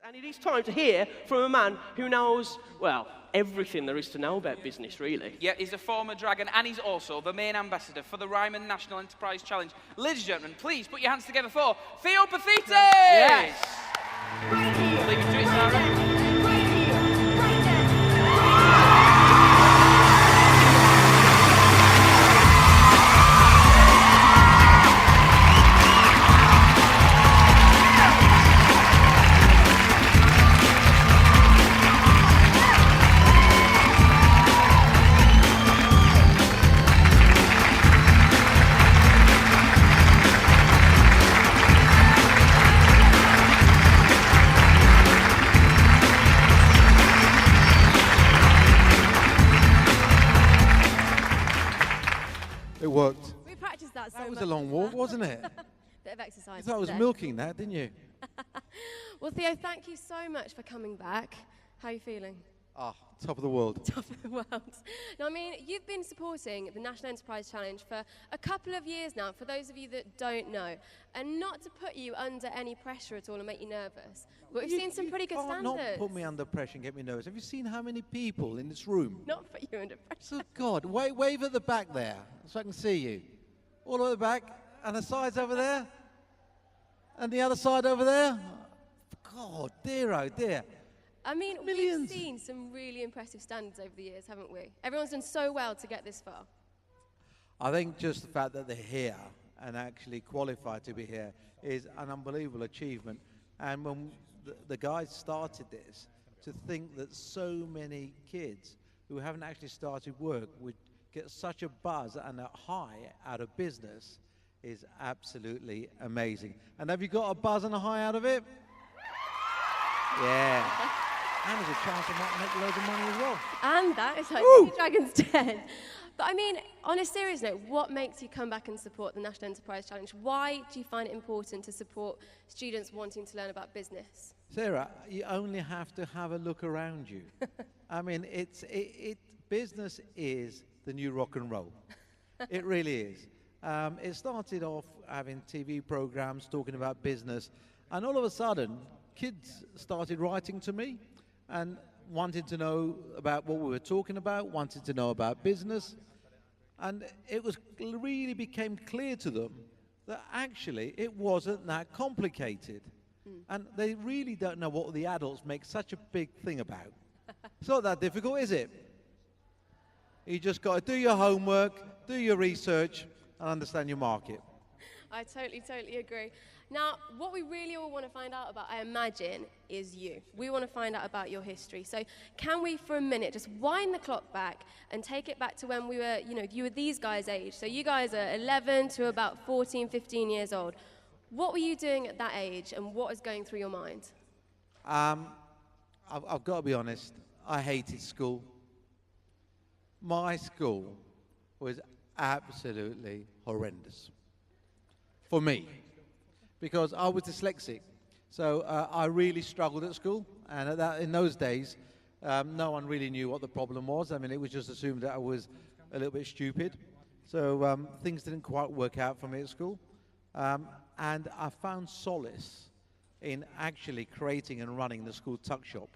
And it is time to hear from a man who knows, well, everything there is to know about business, really. Yeah, he's a former Dragon, and he's also the main ambassador for the Ryman National Enterprise Challenge. Ladies and gentlemen, please put your hands together for Theo Paphitis! Yes! Leave it to it, Sarah. It worked. We practiced that so much. That was a long walk, wasn't it? Bit of exercise. You thought I was today. milking that, didn't you? Well, Theo, thank you so much for coming back. How are you feeling? Ah, top of the world. Top of the world. Now, I mean, you've been supporting the National Enterprise Challenge for a couple of years now, for those of you that don't know. And not to put you under any pressure at all and make you nervous, but we've seen some pretty good standards. Not put me under pressure and get me nervous. Have you seen how many people in this room? Not put you under pressure. So God, wave at the back there so I can see you. All at the back, and the sides over there, and the other side over there. God, dear, oh dear. I mean, Millions. we've seen some really impressive standards over the years, haven't we? Everyone's done so well to get this far. I think just the fact that they're here and actually qualified to be here is an unbelievable achievement. And when the guys started this, to think that so many kids who haven't actually started work would get such a buzz and a high out of business is absolutely amazing. And have you got a buzz and a high out of it? Yeah. And there's a chance I might make loads of money as well. And that is like Woo! Dragon's Den. But I mean, on a serious note, what makes you come back and support the National Enterprise Challenge? Why do you find it important to support students wanting to learn about business? Sarah, you only have to have a look around you. I mean, business is the new rock and roll. It really is. It started off having TV programs talking about business, and all of a sudden, kids started writing to me and wanted to know about what we were talking about, wanted to know about business, and it really became clear to them that actually it wasn't that complicated. And they really don't know what the adults make such a big thing about. It's not that difficult, is it? You just got to do your homework, do your research, and understand your market. I totally agree. Now, what we really all want to find out about, I imagine, is you. We want to find out about your history. So can we, for a minute, just wind the clock back and take it back to when we were, you were these guys' age. So you guys are 11 to about 14, 15 years old. What were you doing at that age, and what is going through your mind? I've got to be honest, I hated school. My school was absolutely horrendous for me, because I was dyslexic. So I really struggled at school, and in those days, no one really knew what the problem was. I mean, it was just assumed that I was a little bit stupid. So things didn't quite work out for me at school. And I found solace in actually creating and running the school tuck shop.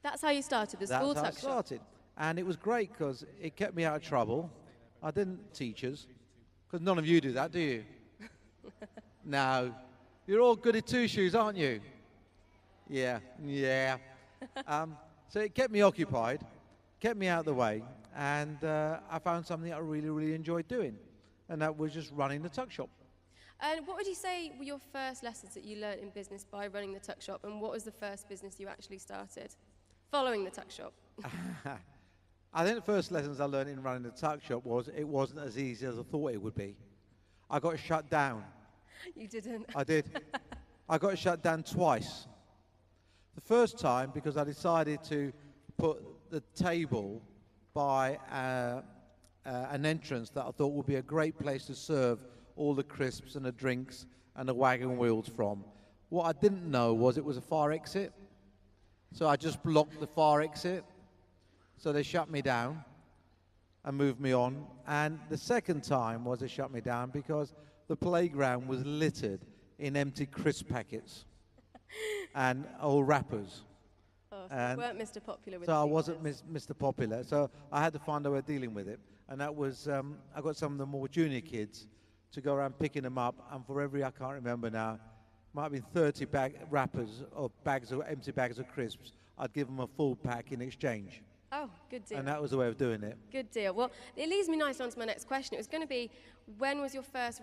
That's how you started, the school tuck shop? That's how I started. And it was great because it kept me out of trouble. I didn't teachers, because none of you do that, do you? No. You're all goody two-shoes, aren't you? Yeah. So it kept me occupied, kept me out of the way, and I found something I really enjoyed doing, and that was just running the tuck shop. And what would you say were your first lessons that you learned in business by running the tuck shop, and what was the first business you actually started following the tuck shop? I think the first lessons I learned in running the tuck shop was it wasn't as easy as I thought it would be. I got shut down. You didn't? I did. I got shut down twice. The first time because I decided to put the table by an entrance that I thought would be a great place to serve all the crisps and the drinks and the wagon wheels from. What I didn't know was it was a fire exit. So I just blocked the fire exit. So they shut me down and moved me on. And the second time was they shut me down because the playground was littered in empty crisp packets. and all rappers. Oh, so And you weren't Mr. Popular with So I the wasn't singers. Mr. Popular. So I had to find a way of dealing with it. And that was, I got some of the more junior kids to go around picking them up. And for every, I can't remember now, might have been 30 wrappers or empty bags of crisps, I'd give them a full pack in exchange. Oh, good deal. And that was the way of doing it. Good deal. Well, it leads me nicely on to my next question. It was going to be, when was your first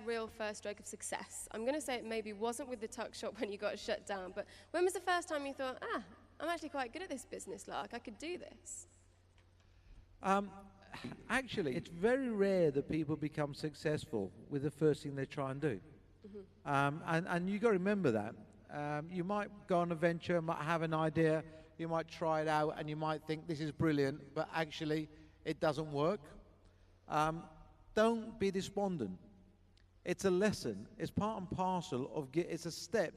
stroke of success? I'm going to say it maybe wasn't with the tuck shop when you got shut down, but when was the first time you thought, I'm actually quite good at this business, Lark, I could do this? Actually, it's very rare that people become successful with the first thing they try and do. And you got to remember that. You might go on a venture, might have an idea, you might try it out, and you might think this is brilliant, but actually it doesn't work. Don't be despondent. It's a lesson. It's part and parcel of it's a step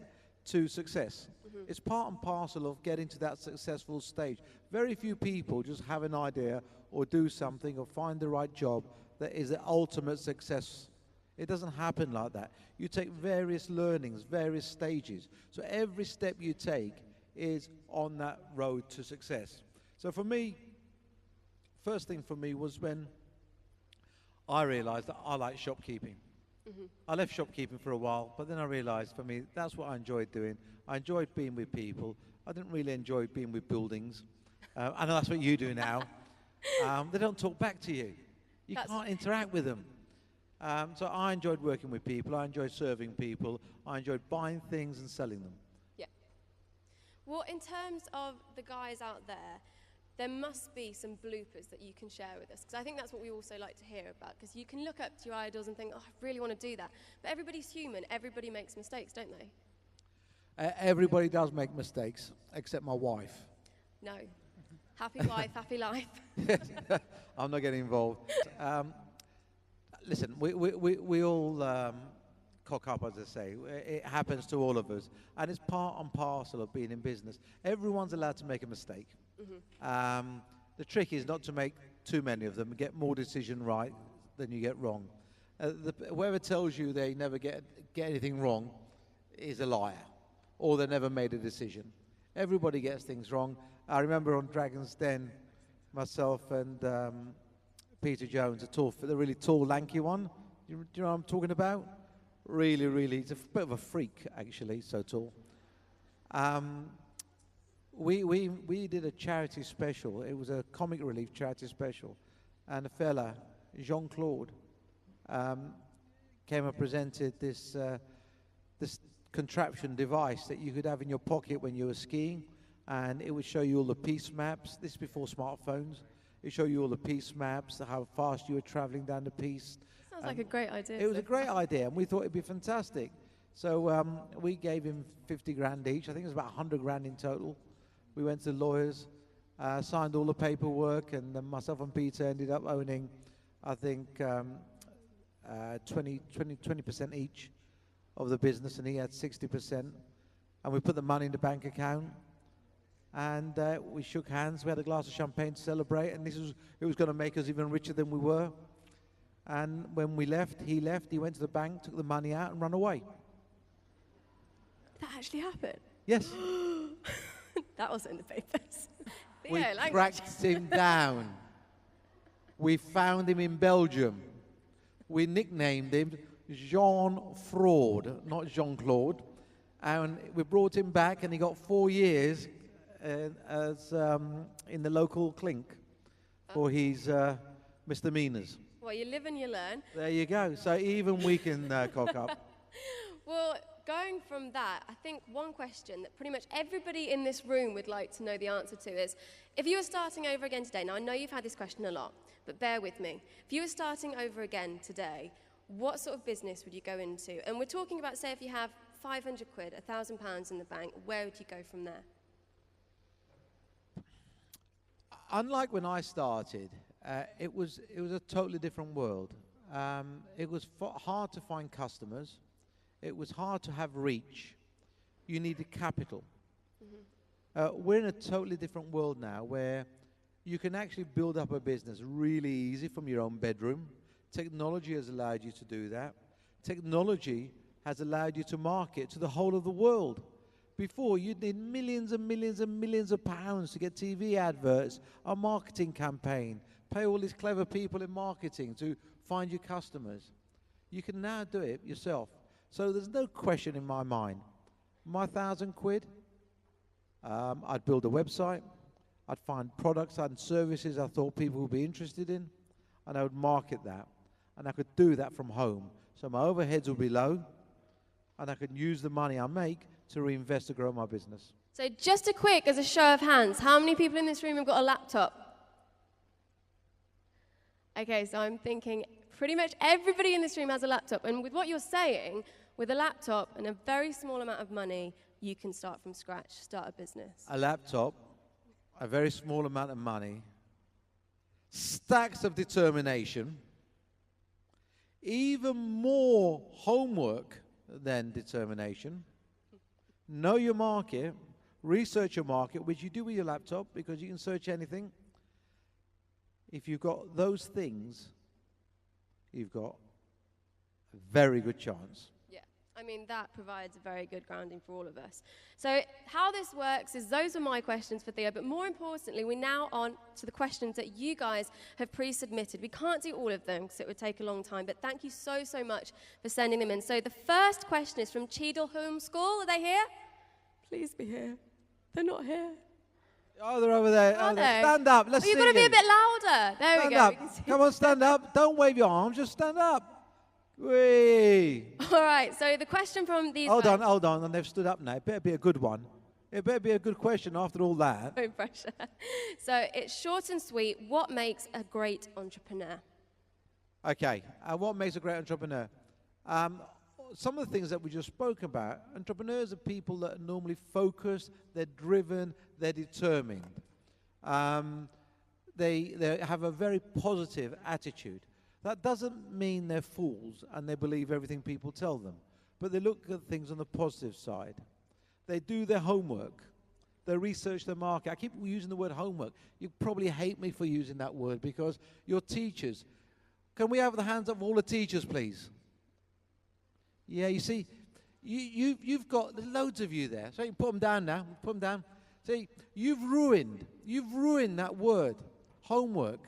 to success. It's part and parcel of getting to that successful stage. Very few people just have an idea or do something or find the right job that is the ultimate success. It doesn't happen like that. You take various learnings, various stages. So every step you take is on that road to success. So for me, first thing for me was when I realized that I like shopkeeping. I left shopkeeping for a while, but then I realized for me, that's what I enjoyed doing. I enjoyed being with people. I didn't really enjoy being with buildings. I know that's what you do now. They don't talk back to you. You can't interact with them. So I enjoyed working with people. I enjoyed serving people. I enjoyed buying things and selling them. Yeah. Well, in terms of the guys out there must be some bloopers that you can share with us, because I think that's what we also like to hear about, because you can look up to your idols and think, oh, I really want to do that. But everybody's human. Everybody makes mistakes, don't they? Everybody does make mistakes, except my wife. No. Happy wife, happy life. I'm not getting involved. Listen, we all cock up, as I say. It happens to all of us. And it's part and parcel of being in business. Everyone's allowed to make a mistake. The trick is not to make too many of them and get more decision right than you get wrong. Whoever tells you they never get anything wrong is a liar, or they never made a decision. Everybody gets things wrong. I remember on Dragon's Den, myself and Peter Jones, the really tall, lanky one. Do you know what I'm talking about? Really, he's a bit of a freak, actually, so tall. We did a charity special. It was a comic relief charity special. And a fella, Jean-Claude, came and presented this contraption device that you could have in your pocket when you were skiing. And it would show you all the piste maps. This is before smartphones. It would show you all the piste maps, how fast you were traveling down the piste. Sounds like a great idea. It was a great idea, and we thought it'd be fantastic. So we gave him 50 grand each. I think it was about 100 grand in total. We went to the lawyers, signed all the paperwork, and then myself and Peter ended up owning, I think, 20% each of the business, and he had 60%. And we put the money in the bank account, and we shook hands. We had a glass of champagne to celebrate, and it was going to make us even richer than we were. And when we left, he went to the bank, took the money out, and ran away. That actually happened? Yes. That was in the papers. We Yeah, like tracked him down. We found him in Belgium. We nicknamed him Jean Fraud, not Jean-Claude. And we brought him back, and he got 4 years as in the local clink for his misdemeanors. Well, you live and you learn. There you go. So even we can cock up. Well, going from that, I think one question that pretty much everybody in this room would like to know the answer to is, if you were starting over again today, now I know you've had this question a lot, but bear with me. If you were starting over again today, what sort of business would you go into? And we're talking about, say, if you have 500 quid, £1,000 in the bank, where would you go from there? Unlike when I started, it was a totally different world. It was hard to find customers. It was hard to have reach. You needed capital. We're in a totally different world now where you can actually build up a business really easy from your own bedroom. Technology has allowed you to do that. Technology has allowed you to market to the whole of the world, Before, you'd need millions and millions and millions of pounds to get TV adverts, a marketing campaign, pay all these clever people in marketing to find you customers. You can now do it yourself. So there's no question in my mind. My £1,000, I'd build a website, I'd find products and services I thought people would be interested in, and I would market that. And I could do that from home. So my overheads would be low, and I could use the money I make to reinvest to grow my business. So just a quick, as a show of hands, how many people in this room have got a laptop? Okay, so I'm thinking pretty much everybody in this room has a laptop. And with what you're saying, with a laptop and a very small amount of money, you can start from scratch, start a business. A laptop, a very small amount of money, stacks of determination, even more homework than determination. Know your market, research your market, which you do with your laptop because you can search anything. If you've got those things, you've got a very good chance. Yeah, I mean, that provides a very good grounding for all of us. So how this works is those are my questions for Theo, but more importantly, we're now on to the questions that you guys have pre-submitted. We can't do all of them because it would take a long time, but thank you so, so much for sending them in. So the first question is from Cheadle Homeschool. Are they here? Please be here. They're not here. Oh, they're over there. Are Oh, they? stand up. Let's see. You've got to be a bit louder. There Stand we go. up. We can see. Come on, stand up. Don't wave your arms. Just stand up. Whee. All right, so the question from these Hold guys. on. And they've stood up now. It better be a good one. It better be a good question after all that. No pressure. So it's short and sweet. What makes a great entrepreneur? Okay. What makes a great entrepreneur? Some of the things that we just spoke about, entrepreneurs are people that are normally focused, they're driven, they're determined. They have a very positive attitude. That doesn't mean they're fools and they believe everything people tell them, but they look at things on the positive side. They do their homework. They research their market. I keep using the word homework. You probably hate me for using that word because you're teachers. Can we have the hands up of all the teachers, please? Yeah, you see, you've got loads of you there. So you can put them down now. Put them down. See, you've ruined that word, homework.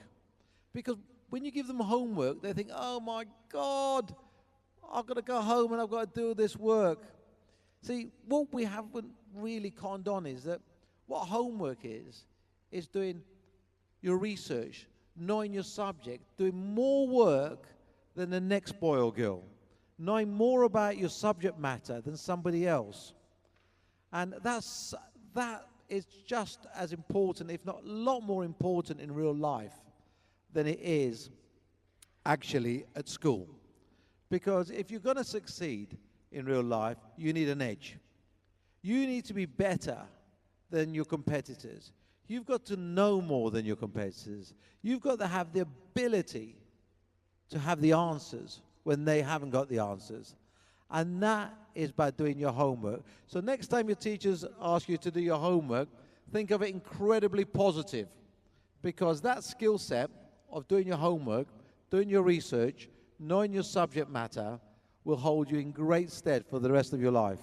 Because when you give them homework, they think, oh my God, I've got to go home and I've got to do this work. See, what we haven't really conned on is that what homework is doing your research, knowing your subject, doing more work than the next boy or girl. Knowing more about your subject matter than somebody else. And that is just as important, if not a lot more important in real life than it is actually at school. Because if you're going to succeed in real life, you need an edge. You need to be better than your competitors. You've got to know more than your competitors. You've got to have the ability to have the answers when they haven't got the answers. And that is by doing your homework. So next time your teachers ask you to do your homework, think of it incredibly positive. Because that skill set of doing your homework, doing your research, knowing your subject matter, will hold you in great stead for the rest of your life.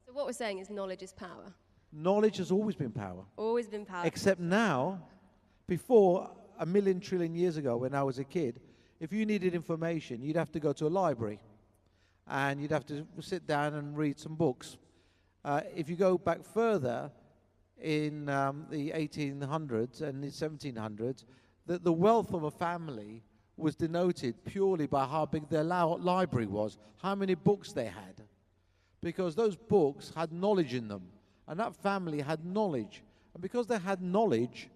So what we're saying is knowledge is power. Knowledge has always been power. Always been power. Except now, before 1,000,000 trillion years ago when I was a kid, if you needed information, you'd have to go to a library. And you'd have to sit down and read some books. If you go back further, in the 1800s and the 1700s, the wealth of a family was denoted purely by how big their library was, how many books they had. Because those books had knowledge in them. And that family had knowledge. And because they had knowledge,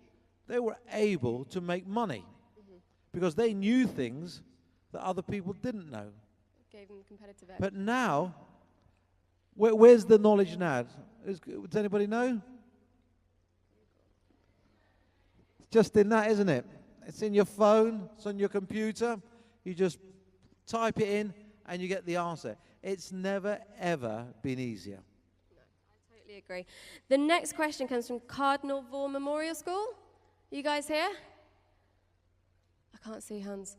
they were able to make money. Because they knew things that other people didn't know. Gave them competitive edge. But now, where's the knowledge now? Does anybody know? It's just in that, isn't it? It's in your phone, it's on your computer. You just type it in and you get the answer. It's never, ever been easier. No, I totally agree. The next question comes from Cardinal Vore Memorial School. You guys here? I can't see hands.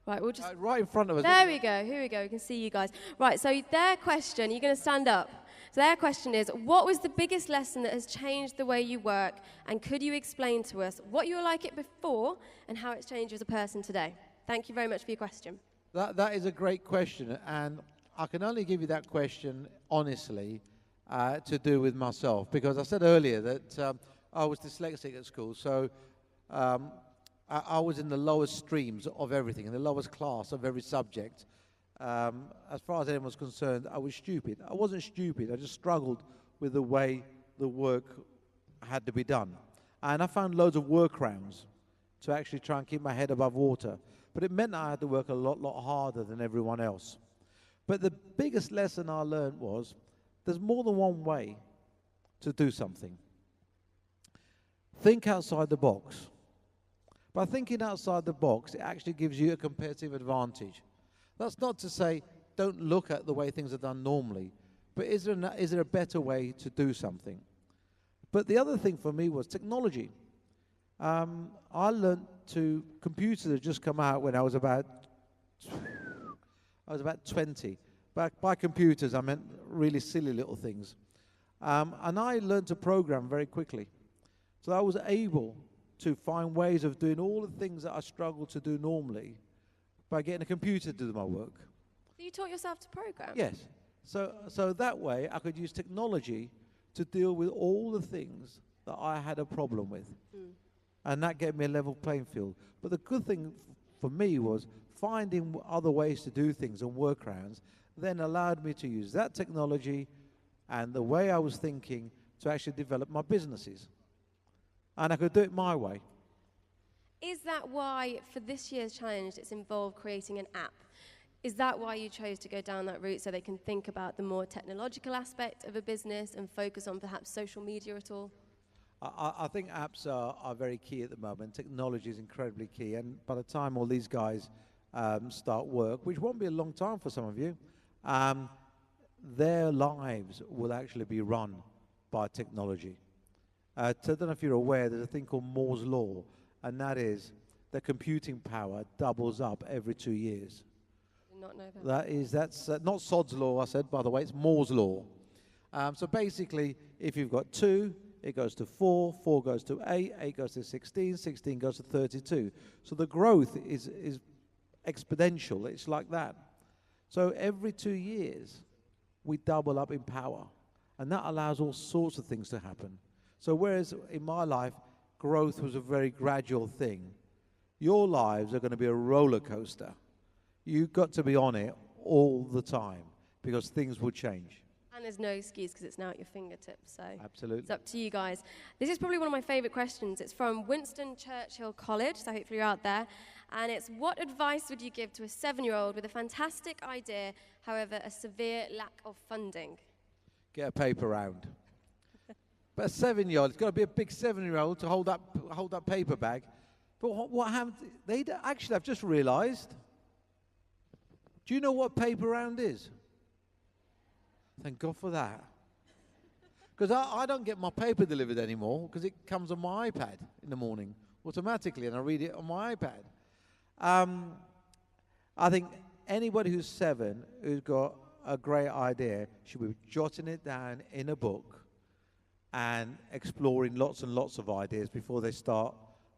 Right, we'll just... right in front of us. There we go. Here we go. We can see you guys. Right, so their question, you're going to stand up. So So their question is, what was the biggest lesson that has changed the way you work? And could you explain to us what you were like it before and how it's changed as a person today? Thank you very much for your question. That is a great question, and I can only give you that question honestly to do with myself, because I said earlier that I was dyslexic at school, so I was in the lowest streams of everything, in the lowest class of every subject. As far as anyone was concerned, I was stupid. I wasn't stupid, I just struggled with the way the work had to be done. And I found loads of workarounds to actually try and keep my head above water. But it meant I had to work a lot harder than everyone else. But the biggest lesson I learned was there's more than one way to do something. Think outside the box. By thinking outside the box, it actually gives you a competitive advantage. That's not to say don't look at the way things are done normally, but is there a better way to do something? But the other thing for me was technology. I learned computers had just come out when I was about 20. By computers, I meant really silly little things. And I learned to program very quickly. So I was able to find ways of doing all the things that I struggled to do normally by getting a computer to do my work. So you taught yourself to program? Yes. So that way I could use technology to deal with all the things that I had a problem with. And that gave me a level playing field. But the good thing for me was finding other ways to do things and workarounds then allowed me to use that technology and the way I was thinking to actually develop my businesses. And I could do it my way. Is that why, for this year's challenge, it's involved creating an app? Is that why you chose to go down that route, so they can think about the more technological aspect of a business and focus on perhaps social media at all? I think apps are very key at the moment. Technology is incredibly key. And by the time all these guys start work, which won't be a long time for some of you, their lives will actually be run by technology. So I don't know if you're aware, there's a thing called Moore's Law, and that is the computing power doubles up every 2 years. Did not know that. That's not Sod's Law, I said, by the way, it's Moore's Law. So basically, if you've got 2, it goes to 4, 4 goes to 8, 8 goes to 16, 16 goes to 32. So the growth is exponential, it's like that. So every 2 years, we double up in power, and that allows all sorts of things to happen. So whereas in my life, growth was a very gradual thing, your lives are going to be a roller coaster. You've got to be on it all the time because things will change. And there's no excuse because it's now at your fingertips. So Absolutely. It's up to you guys. This is probably one of my favorite questions. It's from Winston Churchill College, so hopefully you're out there. And it's, what advice would you give to a 7-year-old with a fantastic idea, however, a severe lack of funding? Get a paper round. But a 7-year-old, it's got to be a big 7-year-old to hold that paper bag. But what happened? Actually, I've just realized. Do you know what paper round is? Thank God for that. Because I don't get my paper delivered anymore because it comes on my iPad in the morning automatically and I read it on my iPad. I think anybody who's 7 who's got a great idea should be jotting it down in a book and exploring lots and lots of ideas before they start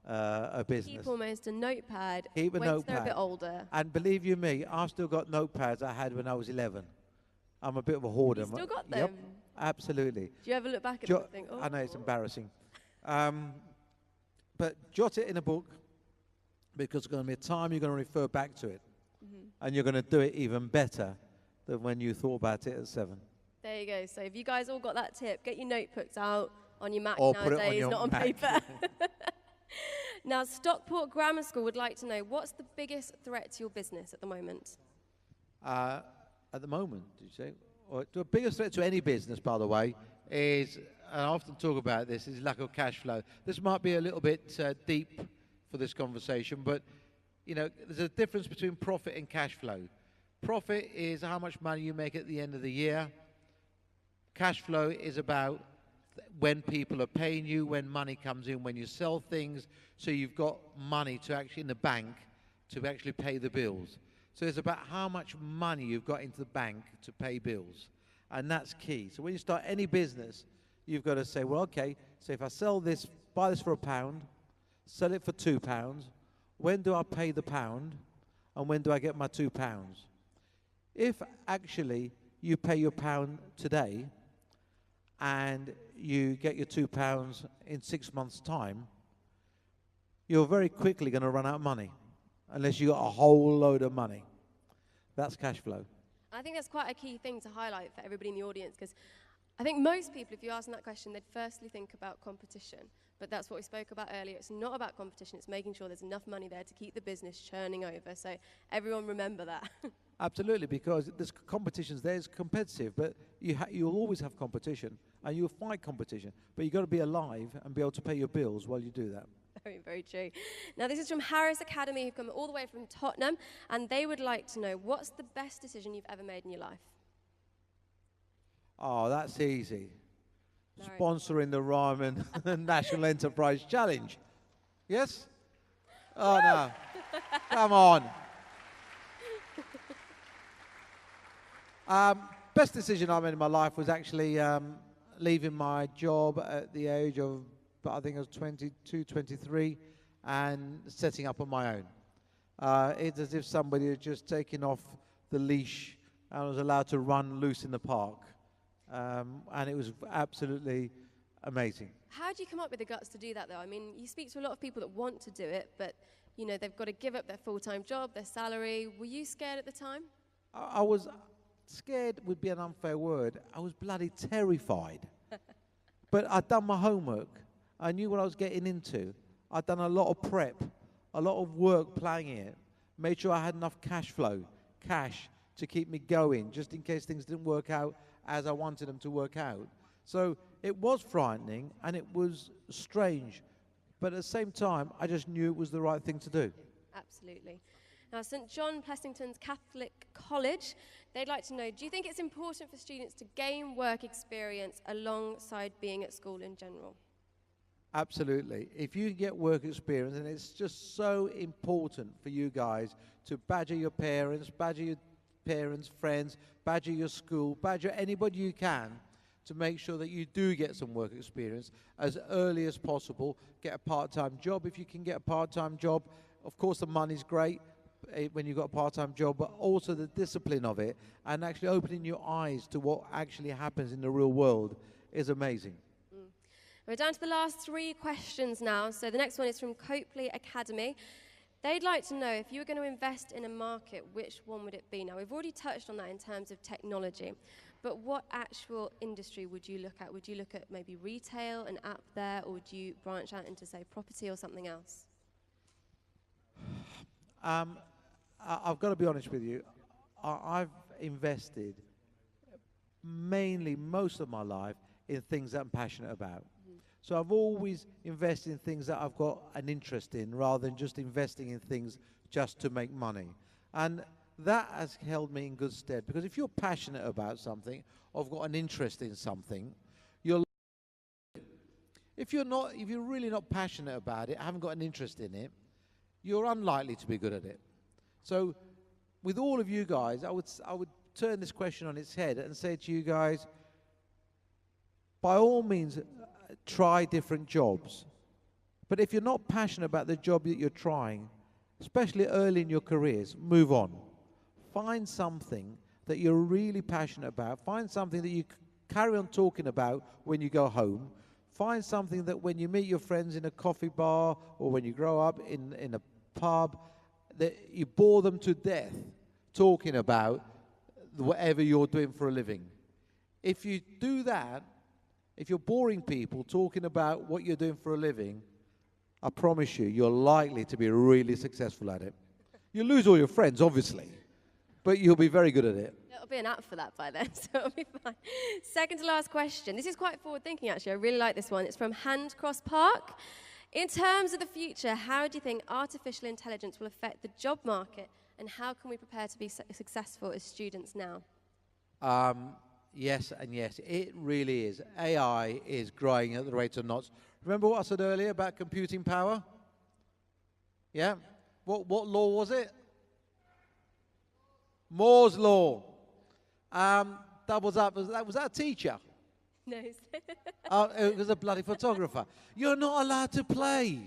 a business. Keep almost a notepad. Keep a Once notepad. they're a bit older. And believe you me, I've still got notepads I had when I was 11. I'm a bit of a hoarder. You still got them? Yep, absolutely. Do you ever look back at them and think, oh? I know, it's embarrassing. But jot it in a book because there's going to be a time you're going to refer back to it. And you're going to do it even better than when you thought about it at 7. There you go. So if you guys all got that tip, get your notebooks out on your Mac Or put it on nowadays, your not on Mac. paper. Now, Stockport Grammar School would like to know, what's the biggest threat to your business at the moment? At the moment, did you say? Or the biggest threat to any business, by the way, is, and I often talk about this, is lack of cash flow. This might be a little bit deep for this conversation, but you know, there's a difference between profit and cash flow. Profit is how much money you make at the end of the year. Cash flow is about when people are paying you, when money comes in, when you sell things, so you've got money to actually in the bank to actually pay the bills. So it's about how much money you've got into the bank to pay bills. And that's key. So when you start any business, you've got to say, well, okay, so if I sell this, buy this for £1, sell it for £2, when do I pay the pound? And when do I get my £2? If actually you pay your pound today and you get your £2 in 6 months' time, you're very quickly going to run out of money unless you got a whole load of money. That's cash flow. I think that's quite a key thing to highlight for everybody in the audience, because I think most people, if you ask them that question, they'd firstly think about competition. But that's what we spoke about earlier. It's not about competition. It's making sure there's enough money there to keep the business churning over. So everyone remember that. Absolutely, because there's competitions there, it's competitive, but you'll always have competition, and you'll fight competition. But you've got to be alive and be able to pay your bills while you do that. Very, very true. Now, this is from Harris Academy, who've come all the way from Tottenham, and they would like to know, what's the best decision you've ever made in your life? Oh, that's easy. No. Sponsoring the Ryman National Enterprise Challenge. Yes? Oh, no. Come on. Best decision I made in my life was actually leaving my job at the age of, I think I was 22, 23, and setting up on my own. It's as if somebody had just taken off the leash and was allowed to run loose in the park. And it was absolutely amazing. How do you come up with the guts to do that, though? I mean, you speak to a lot of people that want to do it, but, you know, they've got to give up their full-time job, their salary. Were you scared at the time? I was scared would be an unfair word. I was bloody terrified. But I'd done my homework. I knew what I was getting into. I'd done a lot of prep, a lot of work planning it, made sure I had enough cash to keep me going, just in case things didn't work out as I wanted them to work out. So it was frightening and it was strange, but at the same time, I just knew it was the right thing to do. Absolutely. Now, St. John Plessington's Catholic College, they'd like to know, do you think it's important for students to gain work experience alongside being at school in general? Absolutely. If you get work experience, and it's just so important for you guys to badger your parents, friends, badger your school, badger anybody you can to make sure that you do get some work experience as early as possible. Get a part-time job if you can get a part-time job. Of course, the money's great when you've got a part-time job, but also the discipline of it and actually opening your eyes to what actually happens in the real world is amazing. We're down to the last 3 questions now. So the next one is from Copley Academy. They'd like to know, if you were going to invest in a market, which one would it be? Now, we've already touched on that in terms of technology, but what actual industry would you look at? Would you look at maybe retail, an app there, or would you branch out into, say, property or something else? I've got to be honest with you. I've invested mainly most of my life in things that I'm passionate about. So I've always invested in things that I've got an interest in rather than just investing in things just to make money. And that has held me in good stead, because if you're passionate about something or have got an interest in something, you'll. If you're really not passionate about it, haven't got an interest in it, you're unlikely to be good at it. So with all of you guys, I would turn this question on its head and say to you guys, by all means, try different jobs. But if you're not passionate about the job that you're trying, especially early in your careers, move on. Find something that you're really passionate about. Find something that you carry on talking about when you go home. Find something that when you meet your friends in a coffee bar or when you grow up in a pub, that you bore them to death talking about whatever you're doing for a living. If you do that, if you're boring people talking about what you're doing for a living, I promise you, you're likely to be really successful at it. You'll lose all your friends, obviously, but you'll be very good at it. There'll be an app for that by then, so it'll be fine. Second to last question. This is quite forward-thinking, actually. I really like this one. It's from Handcross Park. In terms of the future, how do you think artificial intelligence will affect the job market, and how can we prepare to be successful as students now? Yes and yes, it really is. AI is growing at the rate of knots. Remember what I said earlier about computing power? Yeah? What law was it? Moore's law. That doubles up. Was that a teacher? No. It was a bloody photographer. You're not allowed to play.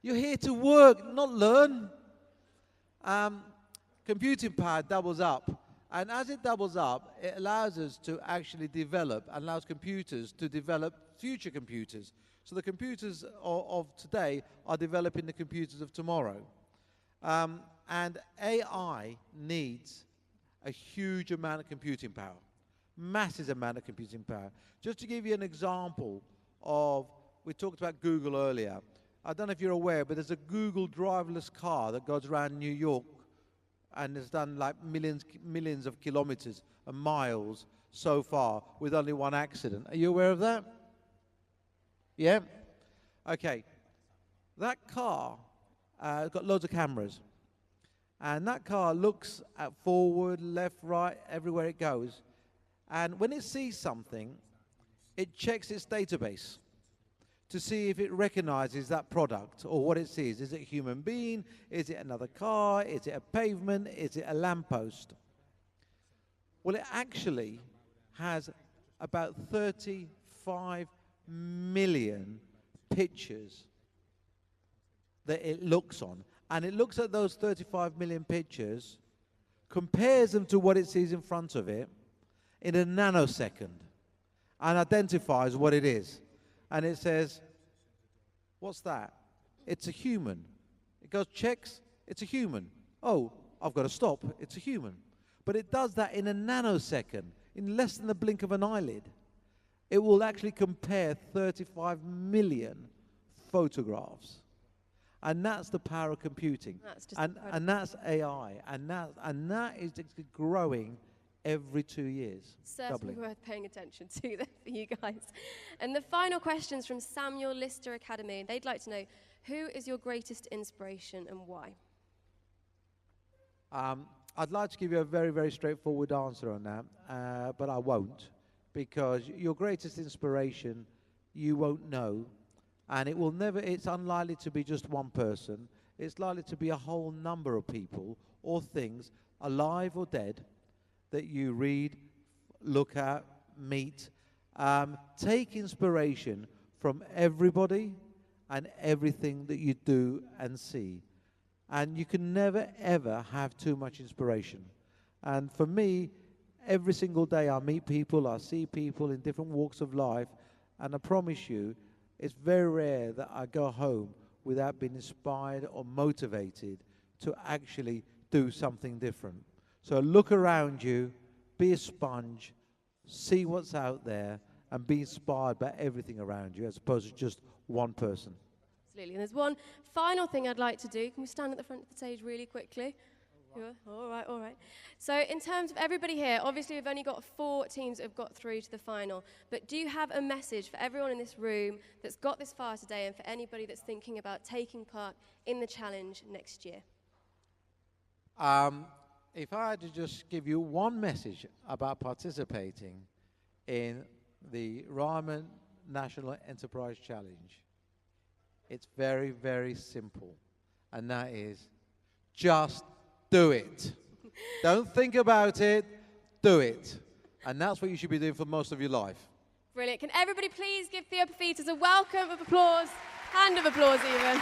You're here to work, not learn. Computing power doubles up. And as it doubles up, it allows us to actually develop, allows computers to develop future computers. So the computers of today are developing the computers of tomorrow. And AI needs a huge amount of computing power, massive amount of computing power. Just to give you an example of, we talked about Google earlier. I don't know if you're aware, but there's a Google driverless car that goes around New York and has done like millions of kilometers and miles so far with only one accident. Are you aware of that? Yeah? Okay. That car has got loads of cameras. And that car looks at forward, left, right, everywhere it goes. And when it sees something, it checks its database to see if it recognizes that product or what it sees. Is it a human being? Is it another car? Is it a pavement? Is it a lamppost? Well, it actually has about 35 million pictures that it looks on. And it looks at those 35 million pictures, compares them to what it sees in front of it in a nanosecond, and identifies what it is. And it says, what's that? It's a human. It goes, checks, it's a human. Oh, I've got to stop, it's a human. But it does that in a nanosecond, in less than the blink of an eyelid. It will actually compare 35 million photographs. And that's the power of computing. That's just and that's AI. And that is growing every 2 years. Certainly worth paying attention to that for you guys. And the final question's from Samuel Lister Academy. They'd like to know, who is your greatest inspiration and why? I'd like to give you a very, very straightforward answer on that, but I won't, because your greatest inspiration, you won't know, and it will never, it's unlikely to be just one person. It's likely to be a whole number of people or things, alive or dead, that you read, look at, meet. Take inspiration from everybody and everything that you do and see. And you can never, ever have too much inspiration. And for me, every single day I meet people, I see people in different walks of life, and I promise you, it's very rare that I go home without being inspired or motivated to actually do something different. So look around you, be a sponge, see what's out there, and be inspired by everything around you as opposed to just one person. Absolutely. And there's one final thing I'd like to do. Can we stand at the front of the stage really quickly? All right. So in terms of everybody here, obviously we've only got 4 teams that have got through to the final, but do you have a message for everyone in this room that's got this far today and for anybody that's thinking about taking part in the challenge next year? If I had to just give you one message about participating in the Ryman National Enterprise Challenge, it's very, very simple, and that is just do it. Don't think about it, do it. And that's what you should be doing for most of your life. Brilliant. Can everybody please give Theo Paphitis a welcome of applause, hand of applause even.